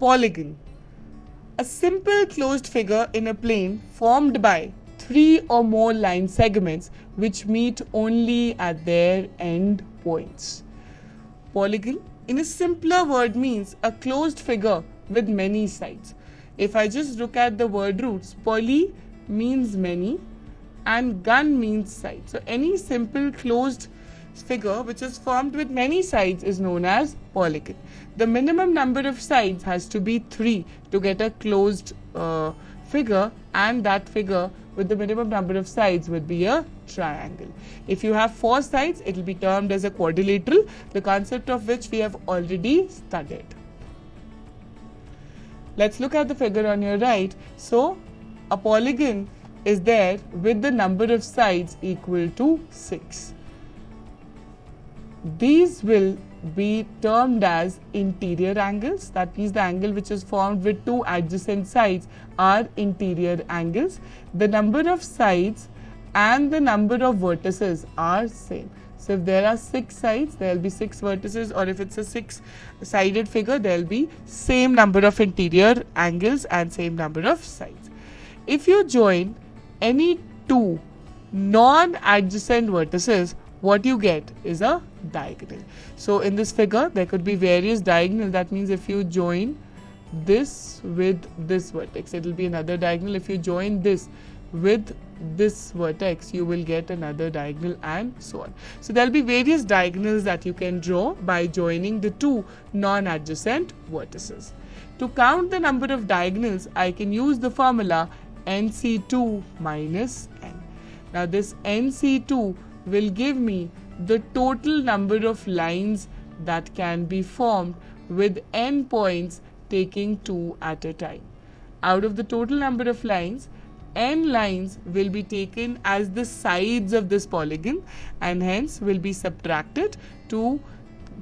Polygon. A simple closed figure in a plane formed by 3 or more line segments which meet only at their end points. Polygon, in a simpler word, means a closed figure with many sides. If I just look at the word roots, poly means many and gon means side. So any simple closed figure which is formed with many sides is known as polygon. The minimum number of sides has to be 3 to get a closed figure, and that figure with the minimum number of sides would be a triangle. If you have 4 sides, it will be termed as a quadrilateral, the concept of which we have already studied. Let's look at the figure on your right. So a polygon is there with the number of sides equal to 6. These will be termed as interior angles. That means the angle which is formed with 2 adjacent sides are interior angles. The number of sides and the number of vertices are same. So if there are 6 sides, there will be 6 vertices, or if it's a 6-sided figure, there will be same number of interior angles and same number of sides. If you join any 2 non-adjacent vertices, what you get is a diagonal. So in this figure, there could be various diagonals. That means if you join this with this vertex, it will be another diagonal. If you join this with this vertex, you will get another diagonal, and so on. So there will be various diagonals that you can draw by joining the 2 non-adjacent vertices. To count the number of diagonals, I can use the formula NC2 minus N. Now this NC2 will give me the total number of lines that can be formed with n points taking 2 at a time. Out of the total number of lines, n lines will be taken as the sides of this polygon and hence will be subtracted to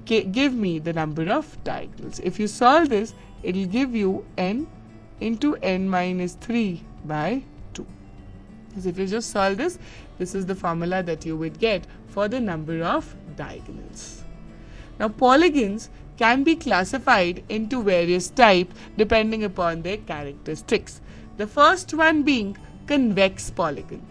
give me the number of diagonals. If you solve this, it will give you n into n minus 3 by 2. So if you just solve this, this is the formula that you would get for the number of diagonals. Now polygons can be classified into various types depending upon their characteristics. The first one being convex polygon.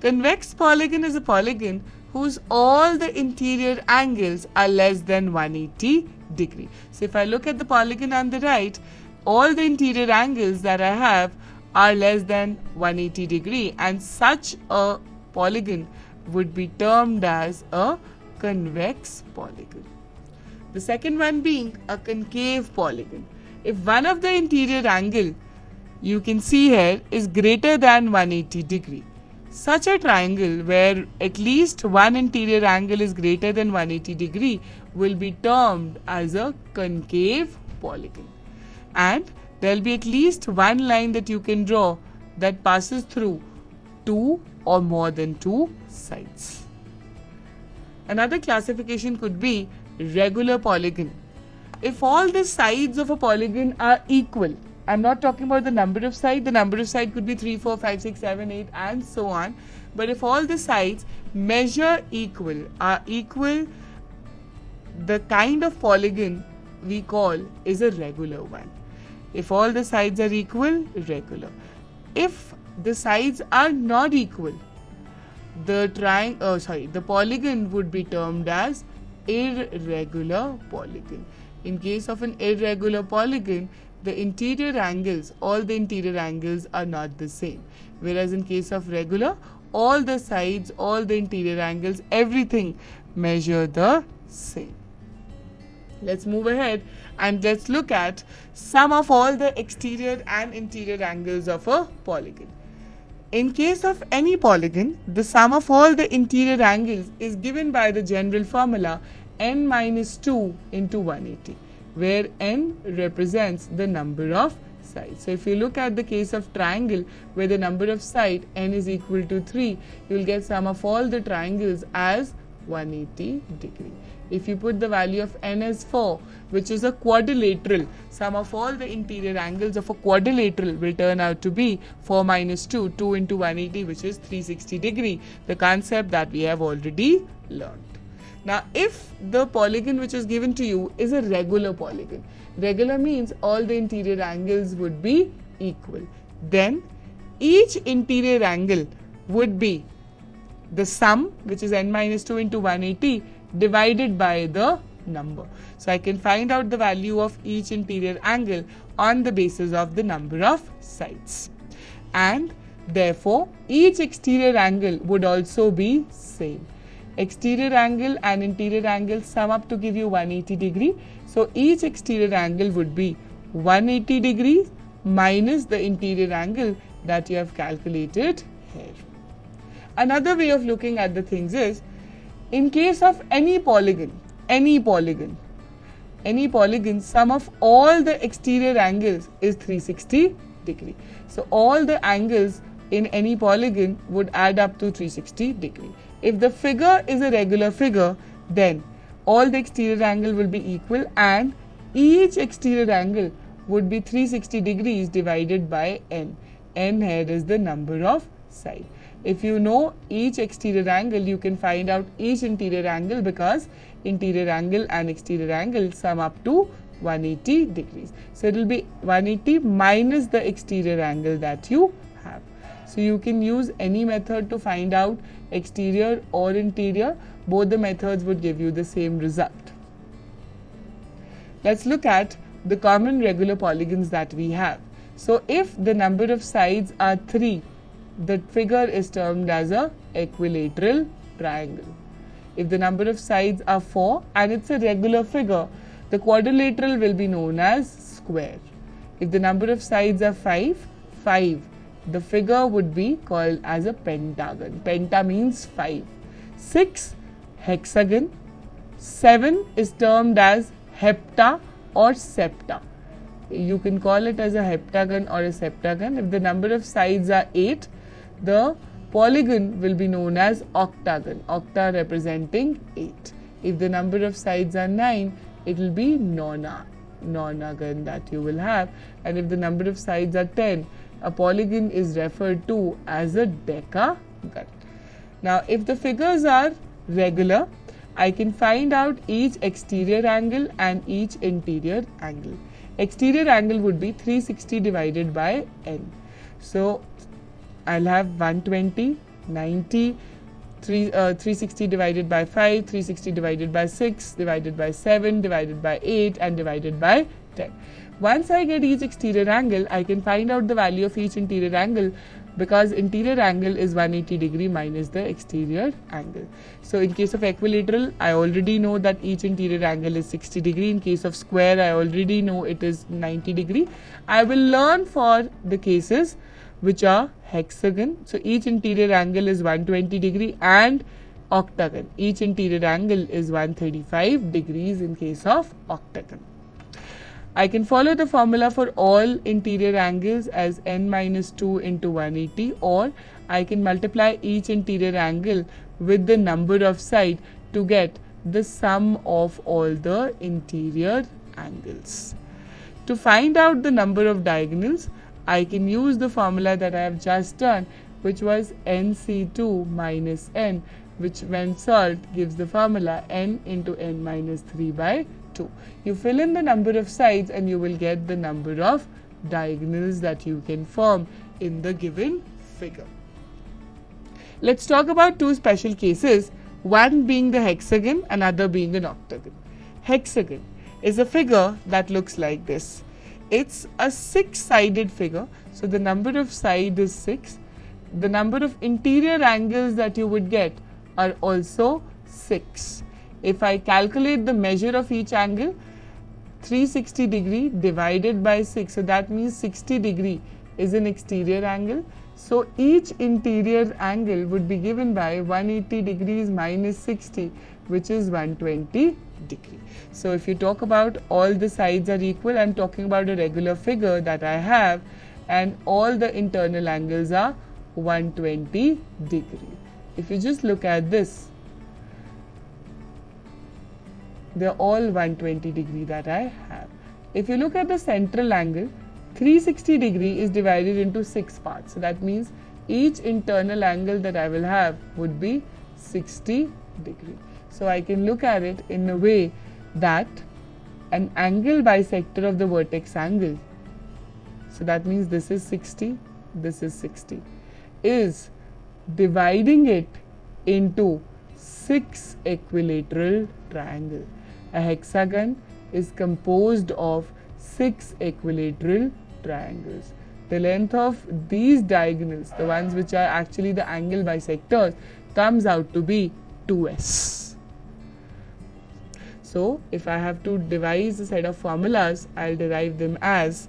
Convex polygon is a polygon whose all the interior angles are less than 180 degree. So if I look at the polygon on the right, all the interior angles that I have are less than 180 degree, and such a polygon would be termed as a convex polygon. The second one being a concave polygon. If one of the interior angle you can see here is greater than 180 degree, such a triangle where at least one interior angle is greater than 180 degree will be termed as a concave polygon. And there will be at least one line that you can draw that passes through 2 or more than 2 sides. Another classification could be regular polygon. If all the sides of a polygon are equal, I'm not talking about the number of sides. The number of sides could be 3, 4, 5, 6, 7, 8 and so on. But if all the sides measure equal, are equal, the kind of polygon we call is a regular one. If all the sides are equal, regular. If the sides are not equal, the polygon would be termed as irregular polygon. In case of an irregular polygon, the interior angles, all the interior angles are not the same. Whereas in case of regular, all the sides, all the interior angles, everything measure the same. Let's move ahead and let's look at sum of all the exterior and interior angles of a polygon. In case of any polygon, the sum of all the interior angles is given by the general formula n minus 2 into 180, where n represents the number of sides. So if you look at the case of triangle where the number of sides n is equal to 3, you will get sum of all the triangles as 180 degree. If you put the value of n as 4, which is a quadrilateral, sum of all the interior angles of a quadrilateral will turn out to be 4 minus 2, 2 into 180, which is 360 degree, the concept that we have already learned. Now, if the polygon which is given to you is a regular polygon, regular means all the interior angles would be equal, then each interior angle would be the sum, which is n minus 2 into 180, divided by the number. So I can find out the value of each interior angle on the basis of the number of sides. And therefore, each exterior angle would also be same. Exterior angle and interior angle sum up to give you 180 degree. So each exterior angle would be 180 degrees minus the interior angle that you have calculated here. Another way of looking at the things is, in case of any polygon, sum of all the exterior angles is 360 degree. So all the angles in any polygon would add up to 360 degree. If the figure is a regular figure, then all the exterior angle will be equal and each exterior angle would be 360 degrees divided by n. N here is the number of sides. If you know each exterior angle, you can find out each interior angle, because interior angle and exterior angle sum up to 180 degrees. So it will be 180 minus the exterior angle that you have. So you can use any method to find out exterior or interior. Both the methods would give you the same result. Let's look at the common regular polygons that we have. So if the number of sides are 3, the figure is termed as a equilateral triangle. If the number of sides are 4 and it's a regular figure, the quadrilateral will be known as square. If the number of sides are 5, the figure would be called as a pentagon. Penta means 5. 6, hexagon. 7 is termed as hepta or septa. You can call it as a heptagon or a septagon. If the number of sides are 8, the polygon will be known as octagon, octa representing 8. If the number of sides are 9, it will be nonagon that you will have. And if the number of sides are 10, a polygon is referred to as a decagon. Now, if the figures are regular, I can find out each exterior angle and each interior angle. Exterior angle would be 360 divided by n. So I'll have 120, 90, 360 divided by 5, 360 divided by 6, divided by 7, divided by 8 and divided by 10. Once I get each exterior angle, I can find out the value of each interior angle, because interior angle is 180 degree minus the exterior angle. So in case of equilateral, I already know that each interior angle is 60 degree. In case of square, I already know it is 90 degree. I will learn for the cases which are hexagon. So each interior angle is 120 degree, and octagon. Each interior angle is 135 degrees in case of octagon. I can follow the formula for all interior angles as n minus 2 into 180, or I can multiply each interior angle with the number of sides to get the sum of all the interior angles. To find out the number of diagonals, I can use the formula that I have just done, which was nc2 minus n, which when solved gives the formula n into n minus 3 by 2. You fill in the number of sides and you will get the number of diagonals that you can form in the given figure. Let's talk about two special cases, one being the hexagon, another being an octagon. Hexagon is a figure that looks like this. It's a 6-sided figure, so the number of sides is 6. The number of interior angles that you would get are also 6. If I calculate the measure of each angle, 360 degree divided by 6, so that means 60 degree is an exterior angle. So each interior angle would be given by 180 degrees minus 60, which is 120 degree. So if you talk about all the sides are equal, I am talking about a regular figure that I have, and all the internal angles are 120 degree. If you just look at this, they're all 120 degree that I have. If you look at the central angle, 360 degree is divided into 6 parts. So that means each internal angle that I will have would be 60 degree. So I can look at it in a way that an angle bisector of the vertex angle, so that means this is 60, this is 60, is dividing it into 6 equilateral triangles. A hexagon is composed of 6 equilateral triangles. The length of these diagonals, the ones which are actually the angle bisectors, comes out to be 2s. So if I have to devise a set of formulas, I'll derive them as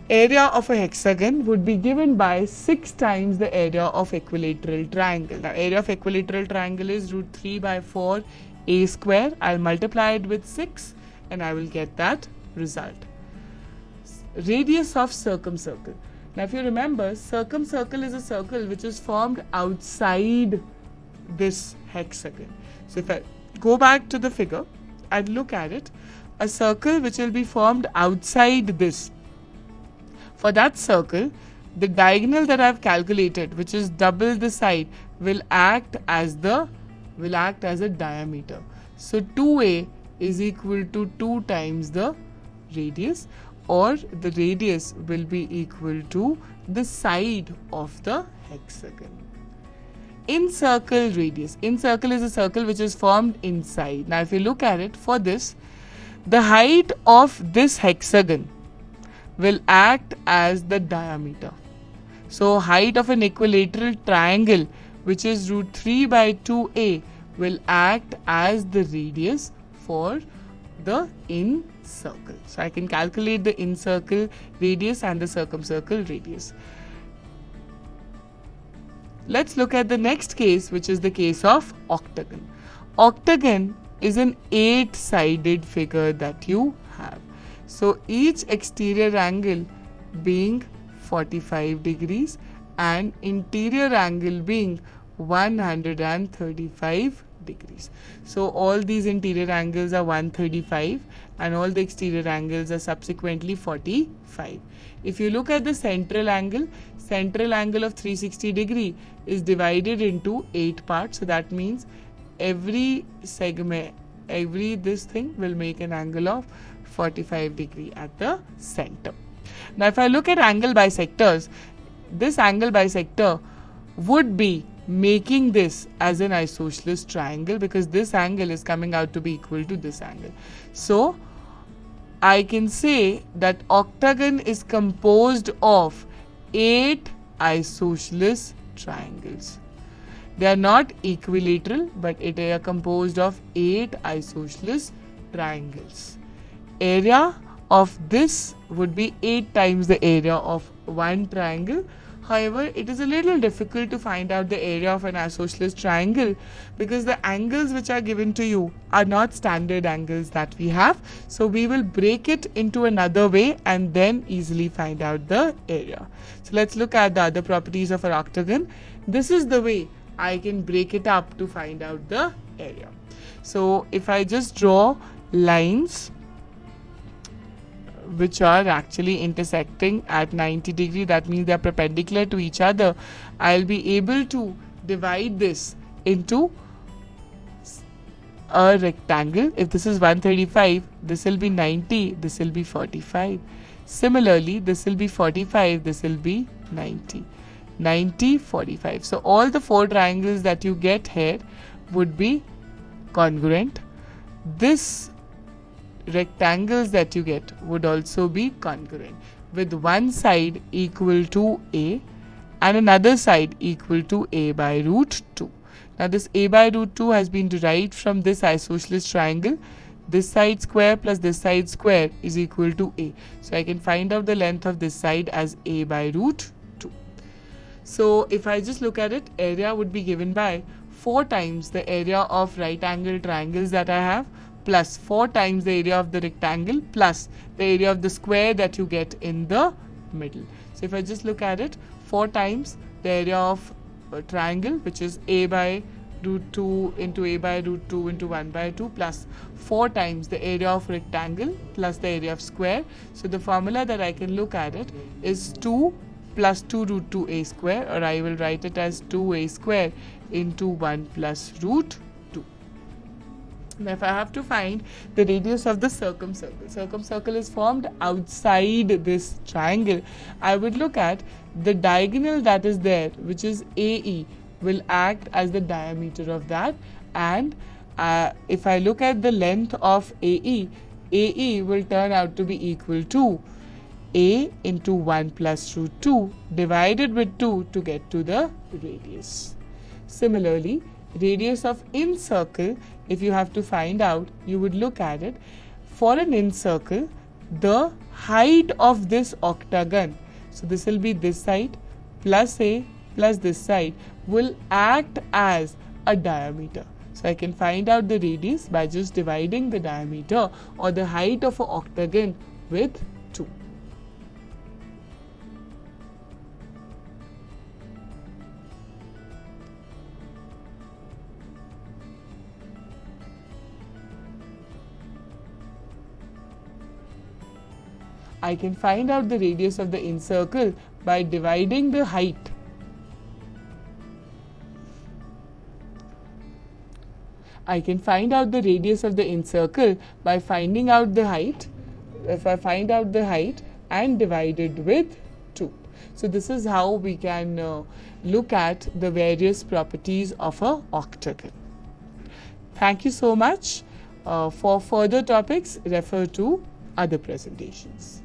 area of a hexagon would be given by 6 times the area of equilateral triangle. Now area of equilateral triangle is root 3 by 4 a square. I'll multiply it with 6 and I will get that result. Radius of circumcircle. Now if you remember, circumcircle is a circle which is formed outside this hexagon. So if I go back to the figure and look at it, a circle which will be formed outside this. For that circle, the diagonal that I have calculated, which is double the side, will act as a diameter. So 2a is equal to 2 times the radius, or the radius will be equal to the side of the hexagon. Incircle radius. Incircle is a circle which is formed inside. Now if you look at it, for this, the height of this hexagon will act as the diameter. So height of an equilateral triangle, which is root 3 by 2a, will act as the radius for the incircle. So I can calculate the incircle radius and the circumcircle radius. Let's look at the next case, which is the case of octagon. Octagon is an 8-sided figure that you have. So each exterior angle being 45 degrees and interior angle being 135 degrees. So all these interior angles are 135 and all the exterior angles are subsequently 45. If you look at the central angle of 360 degree is divided into 8 parts. So that means every segment, this thing will make an angle of 45 degree at the center. Now if I look at angle bisectors, this angle bisector would be making this as an isosceles triangle because this angle is coming out to be equal to this angle. So I can say that octagon is composed of 8 isosceles triangles. They are not equilateral, but they are composed of 8 isosceles triangles. Area of this would be 8 times the area of one triangle. However, it is a little difficult to find out the area of an isosceles triangle because the angles which are given to you are not standard angles that we have. So we will break it into another way and then easily find out the area. So let's look at the other properties of an octagon. This is the way I can break it up to find out the area. So if I just draw lines which are actually intersecting at 90 degrees, that means they are perpendicular to each other, I'll be able to divide this into a rectangle. If this is 135, this will be 90, this will be 45. Similarly, this will be 45, this will be 90. 90, 45. So all the 4 triangles that you get here would be congruent. This rectangles that you get would also be congruent with one side equal to a and another side equal to a by root 2. Now this a by root 2 has been derived from this isosceles triangle. This side square plus this side square is equal to a. So I can find out the length of this side as a by root 2. So if I just look at it, area would be given by 4 times the area of right angle triangles that I have plus 4 times the area of the rectangle plus the area of the square that you get in the middle. So if I just look at it, 4 times the area of a triangle, which is a by root 2 into a by root 2 into 1 by 2 plus 4 times the area of rectangle plus the area of square. So the formula that I can look at it is 2 plus 2 root 2 a square, or I will write it as 2a square into 1 plus root 2. Now, if I have to find the radius of the circumcircle is formed outside this triangle, I would look at the diagonal that is there, which is AE, will act as the diameter of that, and if I look at the length of AE will turn out to be equal to A into 1 plus root 2 divided with 2 to get to the radius. Similarly, radius of incircle, if you have to find out, you would look at it. For an incircle, the height of this octagon, so this will be this side plus A plus this side, will act as a diameter. So I can find out the radius by just dividing the diameter or the height of an octagon with 2. I can find out the radius of the incircle by dividing the height. I can find out the radius of the incircle by finding out the height. If I find out the height and divide it with 2. So this is how we can look at the various properties of an octagon. Thank you so much. For further topics, refer to other presentations.